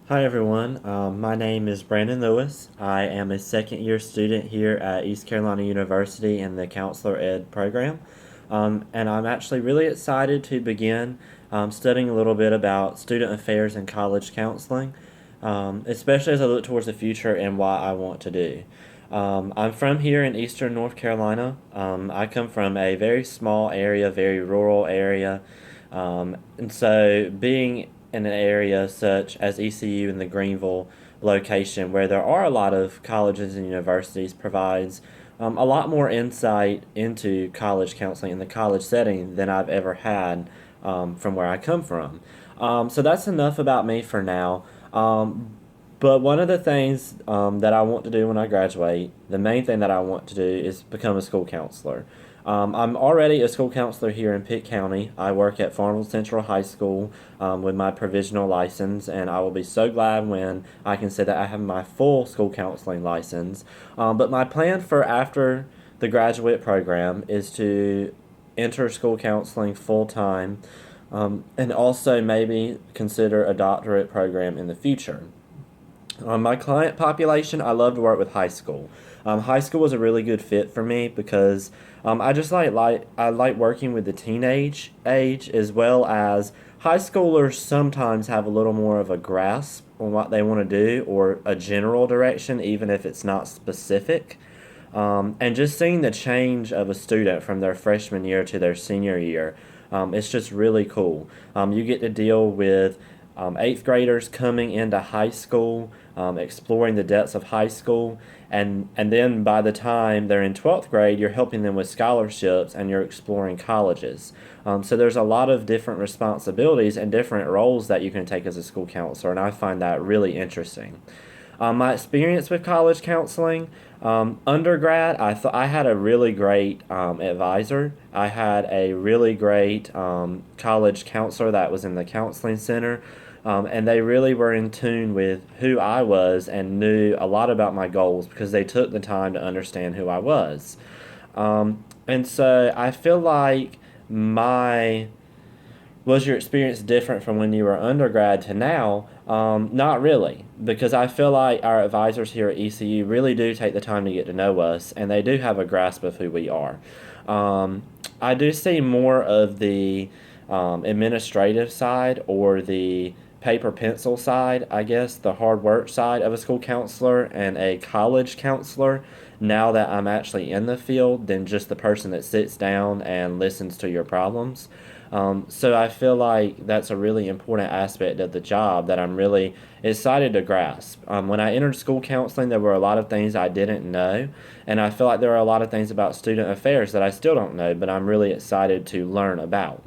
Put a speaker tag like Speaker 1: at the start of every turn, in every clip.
Speaker 1: Hi everyone, my name is Brandon Lewis. I am a second year student here at East Carolina University in the Counselor Ed program. And I'm actually really excited to begin studying a little bit about student affairs and college counseling, especially as I look towards the future and what I want to do. I'm from here in eastern North Carolina. I come from a very small area, very rural area. And so being in an area such as ECU in the Greenville location, where there are a lot of colleges and universities, provides a lot more insight into college counseling in the college setting than I've ever had from where I come from. So that's enough about me for now. But one of the things that I want to do when I graduate, the main thing that I want to do is become a school counselor. I'm already a school counselor here in Pitt County. I work at Farmville Central High School with my provisional license, and I will be so glad when I can say that I have my full school counseling license. But my plan for after the graduate program is to enter school counseling full time and also maybe consider a doctorate program in the future. My client population, I love to work with high school. High school was a really good fit for me because I just I like working with the teenage age as well as high schoolers sometimes have a little more of a grasp on what they want to do or a general direction, even if it's not specific. And just seeing the change of a student from their freshman year to their senior year, it's just really cool. You get to deal with eighth graders coming into high school, exploring the depths of high school, and then by the time they're in 12th grade, you're helping them with scholarships and you're exploring colleges. So there's a lot of different responsibilities and different roles that you can take as a school counselor, and I find that really interesting. My experience with college counseling, undergrad, I had a really great advisor. I had a really great college counselor that was in the counseling center, and they really were in tune with who I was and knew a lot about my goals because they took the time to understand who I was. And so I feel like my was your experience different from when you were undergrad to now? Not really, because I feel like our advisors here at ECU really do take the time to get to know us, and they do have a grasp of who we are. Um, I do see more of the administrative side or the paper pencil side, I guess, the hard work side of a school counselor and a college counselor now that I'm actually in the field than just the person that sits down and listens to your problems. So I feel like that's a really important aspect of the job that I'm really excited to grasp. When I entered school counseling, there were a lot of things I didn't know, and I feel like there are a lot of things about student affairs that I still don't know, but I'm really excited to learn about.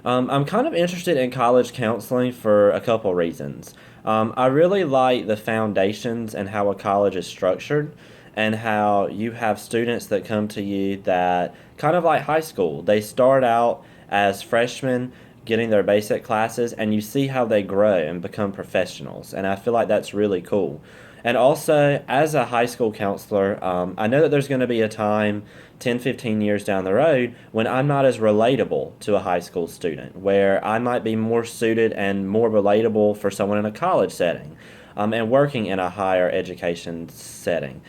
Speaker 1: I'm kind of interested in college counseling for a couple reasons. I really like the foundations and how a college is structured, and how you have students that come to you that kind of like high school. They start out as freshmen getting their basic classes, and you see how they grow and become professionals. And I feel like that's really cool. And also, as a high school counselor, I know that there's going to be a time 10, 15 years down the road when I'm not as relatable to a high school student, where I might be more suited and more relatable for someone in a college setting and working in a higher education setting.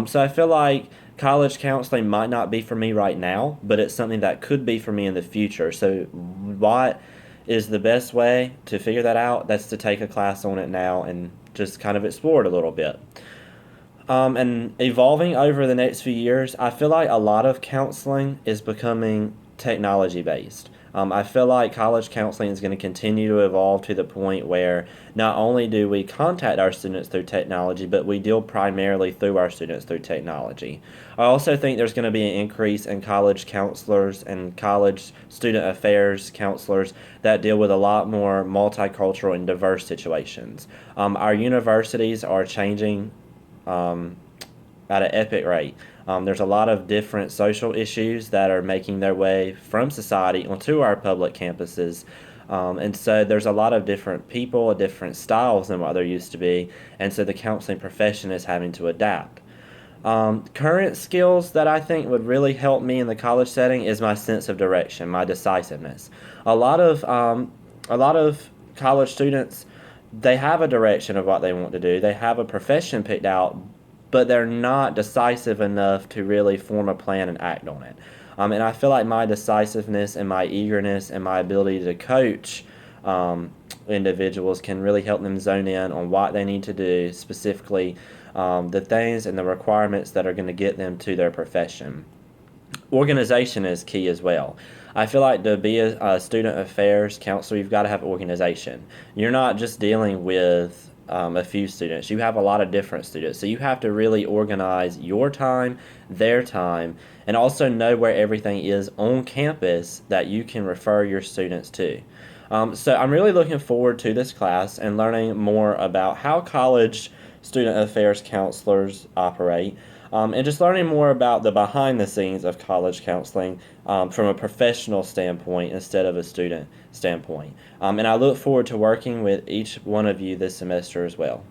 Speaker 1: So I feel like college counseling might not be for me right now, but it's something that could be for me in the future. So, what is the best way to figure that out? That's to take a class on it now and just kind of explore it a little bit. And evolving over the next few years, I feel like a lot of counseling is becoming technology based. I feel like college counseling is going to continue to evolve to the point where not only do we contact our students through technology, but we deal primarily through our students through technology. I also think there's going to be an increase in college counselors and college student affairs counselors that deal with a lot more multicultural and diverse situations. Our universities are changing um, at an epic rate. There's a lot of different social issues that are making their way from society onto our public campuses. And so there's a lot of different people, different styles than what there used to be. And so the counseling profession is having to adapt. Current skills that I think would really help me in the college setting is my sense of direction, my decisiveness. A lot of college students they have a direction of what they want to do. They have a profession picked out, but they're not decisive enough to really form a plan and act on it. And I feel like my decisiveness and my eagerness and my ability to coach individuals can really help them zone in on what they need to do, specifically the things and the requirements that are going to get them to their profession. Organization is key as well. I feel like to be a student affairs counselor, you've got to have organization. You're not just dealing with a few students. You have a lot of different students. So you have to really organize your time, their time, and also know where everything is on campus that you can refer your students to. So I'm really looking forward to this class and learning more about how college student affairs counselors operate, and just learning more about the behind the scenes of college counseling from a professional standpoint instead of a student standpoint. And I look forward to working with each one of you this semester as well.